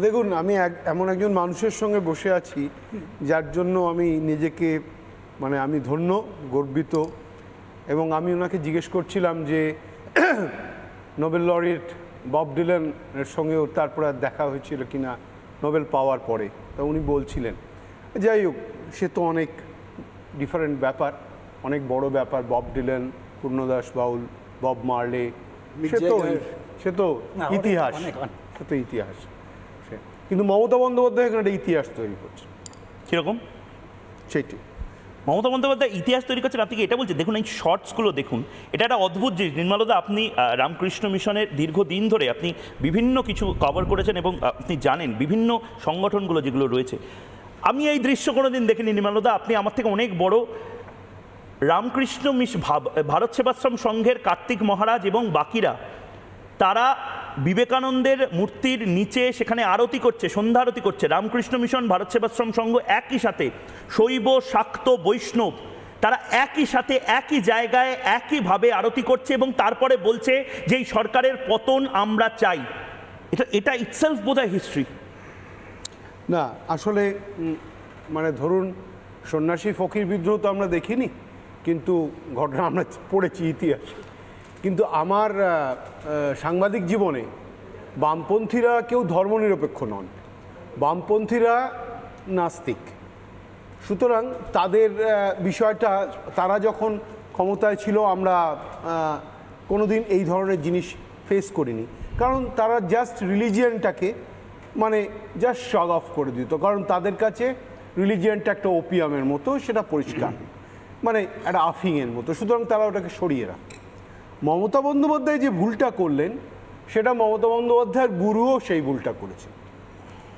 দেখুন, আমি এমন একজন মানুষের সঙ্গে বসে আছি যার জন্য আমি নিজেকে আমি ধন্য, গর্বিত। এবং আমি ওনাকে জিজ্ঞেস করছিলাম যে নোবেল লরিয়েট বব ডিলানের সঙ্গেও তারপরে দেখা হয়েছিল কিনা নোবেল পাওয়ার পরে, তা উনি বলছিলেন। যাই হোক, সে তো অনেক ডিফারেন্ট ব্যাপার, অনেক বড় ব্যাপার। বব ডিলান, পূর্ণদাস বাউল, বব মার্লে, সে তো ইতিহাস, সে তো ইতিহাস। কিন্তু মমতা বন্দ্যোপাধ্যায় এখানে একটা ইতিহাস তৈরি করছে। কীরকম? সেইটি মমতা বন্দ্যোপাধ্যায় ইতিহাস তৈরি করছেন। আপনি কি এটা বলছেন? দেখুন, এই শর্টসগুলো দেখুন, এটা একটা অদ্ভুত জিনিস। নির্মলদা, আপনি রামকৃষ্ণ মিশনের দীর্ঘদিন ধরে আপনি বিভিন্ন কিছু কভার করেছেন এবং আপনি জানেন বিভিন্ন সংগঠনগুলো যেগুলো রয়েছে। আমি এই দৃশ্য কোনোদিন দেখিনি নির্মলদা। আপনি আমার থেকে অনেক বড়। রামকৃষ্ণ ভারত সেবাশ্রম সংঘের কার্তিক মহারাজ এবং বাকিরা, তারা বিবেকানন্দের মূর্তির নিচে সেখানে আরতি করছে, সন্ধ্যা আরতি করছে। রামকৃষ্ণ মিশন, ভারত সেবাশ্রম সংঘ একই সাথে, শৈব, শাক্ত, বৈষ্ণব, তারা একই সাথে একই জায়গায় একইভাবে আরতি করছে এবং তারপরে বলছে যে এই সরকারের পতন আমরা চাই। এটা ইটসেলফ বোধহয় হিস্ট্রি না। আসলে ধরুন, সন্ন্যাসী ফকির বিদ্রোহ তো আমরা দেখিনি, কিন্তু ঘটনা আমরা পড়েছি ইতিহাস। কিন্তু আমার সাংবাদিক জীবনে বামপন্থীরা কেউ ধর্মনিরপেক্ষ নন, বামপন্থীরা নাস্তিক। সুতরাং তাদের বিষয়টা, তারা যখন ক্ষমতায় ছিল আমরা কোনোদিন এই ধরনের জিনিস ফেস করিনি, কারণ তারা জাস্ট রিলিজিয়ানটাকে জাস্ট শগ অফ করে দিত। কারণ তাদের কাছে রিলিজিয়ানটা একটা ওপিয়ামের মতো, সেটা পরিষ্কার, একটা আফিংয়ের মতো। সুতরাং তারা ওটাকে সরিয়ে রাখে। মমতা বন্দ্যোপাধ্যায় যে ভুলটা করলেন, সেটা মমতা বন্দ্যোপাধ্যায়ের গুরুও সেই ভুলটা করেছে।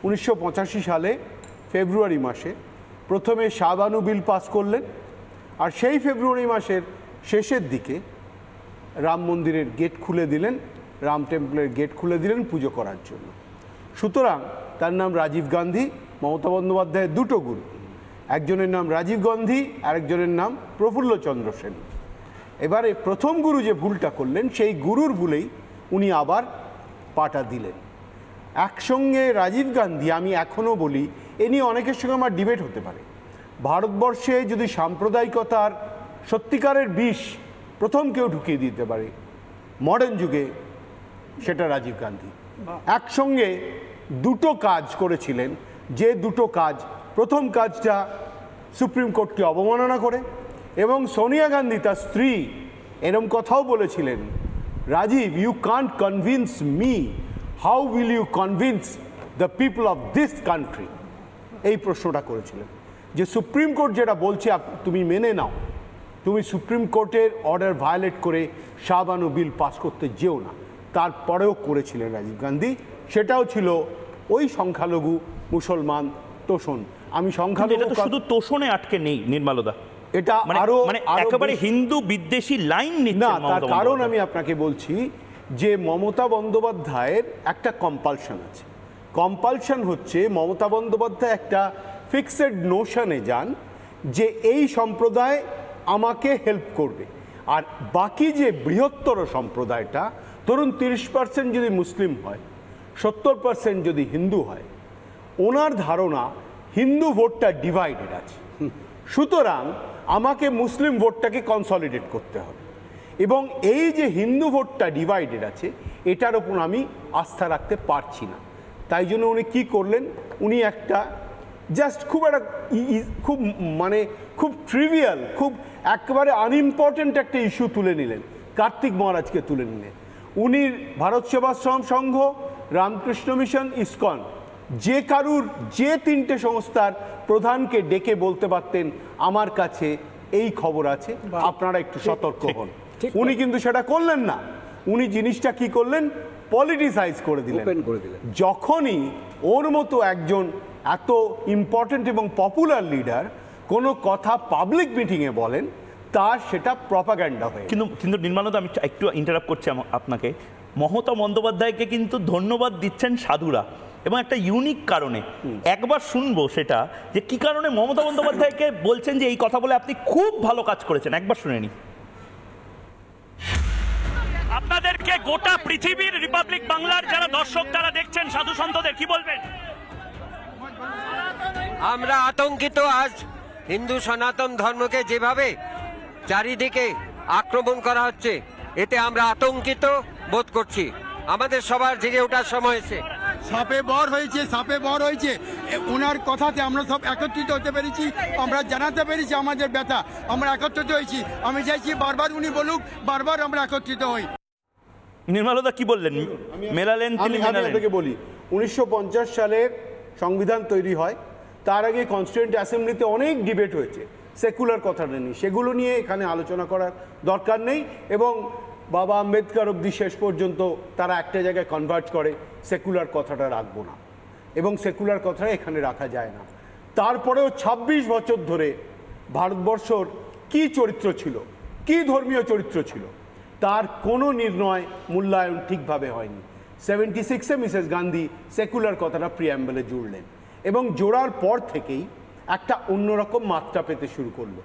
1985 সালে ফেব্রুয়ারি মাসে প্রথমে শাহবানু বিল পাস করলেন, আর সেই ফেব্রুয়ারি মাসের শেষের দিকে রাম মন্দিরের গেট খুলে দিলেন, রাম টেম্পলের গেট খুলে দিলেন পুজো করার জন্য। সুতরাং তার নাম রাজীব গান্ধী। মমতা বন্দ্যোপাধ্যায়ের দুটো গুরু, একজনের নাম রাজীব গান্ধী, আরেকজনের নাম প্রফুল্লচন্দ্র সেন। এবারে প্রথম গুরু যে ভুলটা করলেন, সেই গুরুর ভুলেই উনি আবার পাটা দিলেন। একসঙ্গে রাজীব গান্ধী, আমি এখনও বলি, এ নিয়ে অনেকের সঙ্গে আমার ডিবেট হতে পারে, ভারতবর্ষে যদি সাম্প্রদায়িকতার সত্যিকারের বিষ প্রথম কেউ ঢুকিয়ে দিতে পারে মডার্ন যুগে, সেটা রাজীব গান্ধী। একসঙ্গে দুটো কাজ করেছিলেন, যে দুটো কাজ, প্রথম কাজটা সুপ্রিম কোর্টকে অবমাননা করে, এবং সোনিয়া গান্ধী তার স্ত্রী এরম কথাও বলেছিলেন, Rajiv, you can't convince me, how will you convince the people of this country. এই প্রশ্নটা করেছিলেন যে সুপ্রিম কোর্ট যেটা বলছে তুমি মেনে নাও, তুমি সুপ্রিম কোর্টের অর্ডার ভায়োলেট করে শাহবানু বিল পাস করতে যেও না। তারপরেও করেছিলেন রাজীব গান্ধী। সেটাও ছিল ওই সংখ্যালঘু মুসলমান তোষণ। আমি সংখ্যালঘু শুধু তোষণে আটকে নেই নির্মলদা, এটা আরো একেবারে হিন্দু বিদ্বেষী লাইন নিচ্ছে না। তার কারণ আমি আপনাকে বলছি যে মমতা বন্দ্যোপাধ্যায়ের একটা কম্পালশন আছে। কম্পালশন হচ্ছে মমতা বন্দ্যোপাধ্যায় একটা ফিক্সড নোশনে যান যে এই সম্প্রদায় আমাকে হেল্প করবে, আর বাকি যে বৃহত্তর সম্প্রদায়টা, ধরুন 30% যদি মুসলিম হয়, 70% যদি হিন্দু হয়, ওনার ধারণা হিন্দু ভোটটা ডিভাইডেড আছে, সুতরাং আমাকে মুসলিম ভোটটাকে কনসলিডেট করতে হবে। এবং এই যে হিন্দু ভোটটা ডিভাইডেড আছে, এটার ওপর আমি আস্থা রাখতে পারছি না। তাই জন্য উনি কী করলেন, উনি একটা জাস্ট খুব ট্রিভিয়াল, খুব একেবারে আনইম্পর্টেন্ট একটা ইস্যু তুলে নিলেন, কার্তিক মহারাজকে তুলে নিলেন। উনি ভারত সেবাশ্রম সংঘ, রামকৃষ্ণ মিশন, ইসকন, যে কারুর যে তিনটে সংস্থার প্রধানকে ডেকে বলতে পারতেন আমার কাছে এই খবর আছে, আপনারা একটু সতর্ক হন। উনি কিন্তু সেটা করলেন না। উনি জিনিসটা কি করলেন, পলিটিসাইজ করে দিলেন। যখনই ওর মতো একজন এত ইম্পর্টেন্ট এবং পপুলার লিডার কোনো কথা পাবলিক মিটিংয়ে বলেন, তার সেটা প্রপাগ্যান্ডা হয়ে। কিন্তু নির্মলদা, আমি একটু ইন্টারাপ্ট করছি আপনাকে। মমতা বন্দ্যোপাধ্যায়কে কিন্তু ধন্যবাদ দিচ্ছেন সাধুরা, এবং একটা ইউনিক কারণে। একবার শুনবো সেটা, যে কি কারণে মমতা বন্দ্যোপাধ্যায়কে বলছেন যে এই কথা বলে আপনি খুব ভালো কাজ করেছেন। একবার শুনে নি। আপনাদেরকে গোটা পৃথিবীর রিপাবলিক বাংলার যারা দর্শক তারা দেখছেন, সাধু সন্তদের কি বলবেন? আমরা আতঙ্কিত। আজ হিন্দু সনাতন ধর্মকে যেভাবে চারিদিকে আক্রমণ করা হচ্ছে, এতে আমরা আতঙ্কিত বোধ করছি। আমাদের সবার জেগে ওঠার সময় এসে সাপে বর হয়েছে ওনার কথাতে আমরা সব একত্রিত হতে পেরেছি, আমরা জানাতে পেরেছি আমাদের ব্যথা, আমরা একত্রিত হয়েছি। আমি চাইছি বারবার উনি বলুক, বারবার আমরা একত্রিত হই। নির্মলদা কি বললেন? মেলালেন তিনি মেলালেন। আপনাকে বলি 1950 সালের সংবিধান তৈরি হয়, তার আগে কনস্টিটিউয়েন্ট অ্যাসেম্বলিতে অনেক ডিবেট হয়েছে সেকুলার কথাটা নিয়ে, সেগুলো নিয়ে এখানে আলোচনা করার দরকার নেই। এবং বাবা আম্বেদকর অবধি শেষ পর্যন্ত তারা একটা জায়গায় কনভার্ট করে সেকুলার কথাটা রাখবো না, এবং সেকুলার কথাটা এখানে রাখা যায় না। তারপরেও 26 বছর ধরে ভারতবর্ষর কি চরিত্র ছিল, কি ধর্মীয় চরিত্র ছিল, তার কোনো নির্ণয় মূল্যায়ন ঠিকভাবে হয়নি। 76-এ মিসেস গান্ধী সেকুলার কথাটা প্রিঅ্যাম্বলে জুড়লেন, এবং জোড়ার পর থেকেই একটা অন্যরকম মাত্রা পেতে শুরু করলো,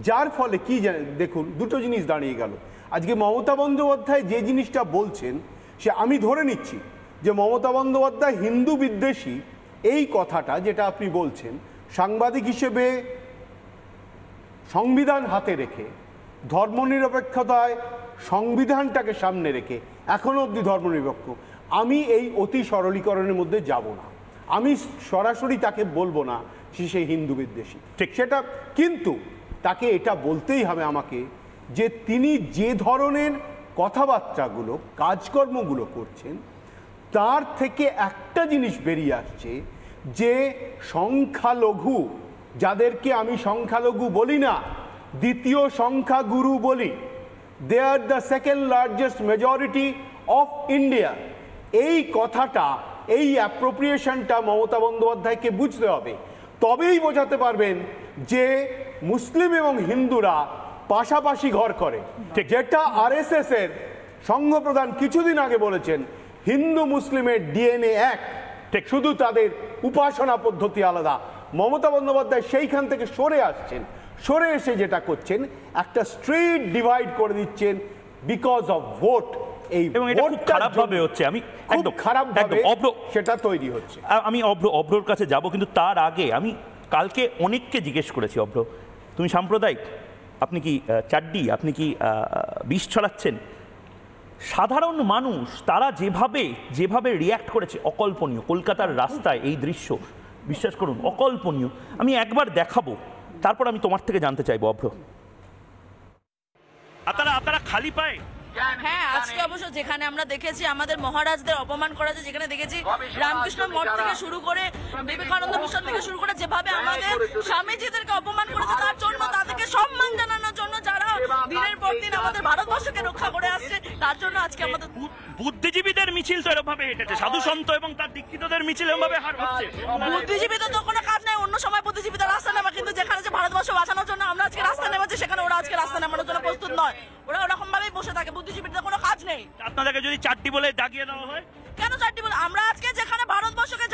যার ফলে কি দেখুন দুটো জিনিস দাঁড়িয়ে গেল। আজকে মমতা বন্দ্যোপাধ্যায় যে জিনিসটা বলছেন, সে আমি ধরে নিচ্ছি যে মমতা বন্দ্যোপাধ্যায় হিন্দু বিদ্বেষী এই কথাটা যেটা আপনি বলছেন, সাংবাদিক হিসেবে সংবিধান হাতে রেখে, ধর্মনিরপেক্ষতায় সংবিধানটাকে সামনে রেখে এখনো অবধি ধর্মনিরপেক্ষ, আমি এই অতি সরলীকরণের মধ্যে যাব না। আমি সরাসরি তাকে বলবো না সে হিন্দু বিদ্বেষী, ঠিক সেটা, কিন্তু তাকে এটা বলতেই হবে আমাকে যে তিনি যে ধরনের কথাবার্তাগুলো কাজকর্মগুলো করছেন, তার থেকে একটা জিনিস বেরিয়ে আসছে যে সংখ্যালঘু, যাদেরকে আমি সংখ্যালঘু বলি না, দ্বিতীয় সংখ্যাগুরু বলি, they are the second largest majority of India, এই কথাটা, এই অ্যাপ্রোপ্রিয়েশনটা মমতা বন্দ্যোপাধ্যায়কে বুঝতে হবে। তবেই বোঝাতে পারবেন যে মুসলিম এবং হিন্দুরা পাশাপাশি ঘর করে, যেটা আরএসএস এর সংঘপ্রধান কিছুদিন আগে বলেছেন, হিন্দু মুসলিমের ডিএনএ এক, ঠিক, শুধু তাদের উপাসনা পদ্ধতি আলাদা। মমতা বন্দ্যোপাধ্যায় সেইখান থেকে সরে আসছেন, সরে এসে যেটা করছেন, একটা স্ট্রিট ডিভাইড করে দিচ্ছেন বিকজ অফ ভোট। এই এবং এটা খুব খারাপভাবে হচ্ছে, আমি একদম খারাপভাবে অভ্র সেটা তৈরি হচ্ছে। আমি অভ্রর কাছে যাব, কিন্তু তার আগে আমি কালকে অনেককে জিজ্ঞেস করেছি, অভ্র তুমি সাম্প্রদায়িক, আপনি কি চাড্ডি, আপনি কি বিষ ছড়াচ্ছেন? সাধারণ মানুষ তারা যেভাবে রিয়্যাক্ট করেছে অকল্পনীয়। কলকাতার রাস্তায় এই দৃশ্য, বিশ্বাস করুন, অকল্পনীয়। আমি একবার দেখাবো, তারপর আমি তোমার থেকে জানতে চাইবো। অভ্র, আপনারা খালি পায়? হ্যাঁ, আজকে অবশ্য যেখানে আমরা দেখেছি আমাদের মহারাজদের অপমান করা যায়, যেখানে দেখেছি রামকৃষ্ণ মঠ থেকে শুরু করে বিবেকানন্দ মিশন থেকে শুরু করে যেভাবে আমাদের স্বামীজিদেরকে অপমান করেছে, তার জন্য তাদেরকে সম্মান জানানোর জন্য যারা দিনের পর দিন আমাদের ভারতবর্ষকে রক্ষা করে আসছে, তার জন্য আজকে আমাদের বুদ্ধিজীবীদের মিছিল তো এরকম ভাবে হেঁটেছে, সাধু সন্ত এবং তার দীক্ষিতদের মিছিল এরকম ভাবে হার হচ্ছে। বুদ্ধিজীবীদের তো কোনো কাজ নেই, অন্য সময় বুদ্ধিজীবীদের রাস্তা নেওয়া, কিন্তু যেখানে যে ভারতবর্ষ বাঁচানোর জন্য আমরা আজকে রাস্তা নেমেছি, সেখানে ওরা আজকে রাস্তা নেওয়ার জন্য প্রস্তুত নয়। ওরা ওরকম ভাবেই বসে থাকে, বুদ্ধিজীবীদের কোনো কাজ নেই। আপনাদেরকে যদি চারটি বলে দাগিয়ে দেওয়া হয়, কেন চারটি বলে? আমরা আজকে যেখানে ভারতবর্ষকে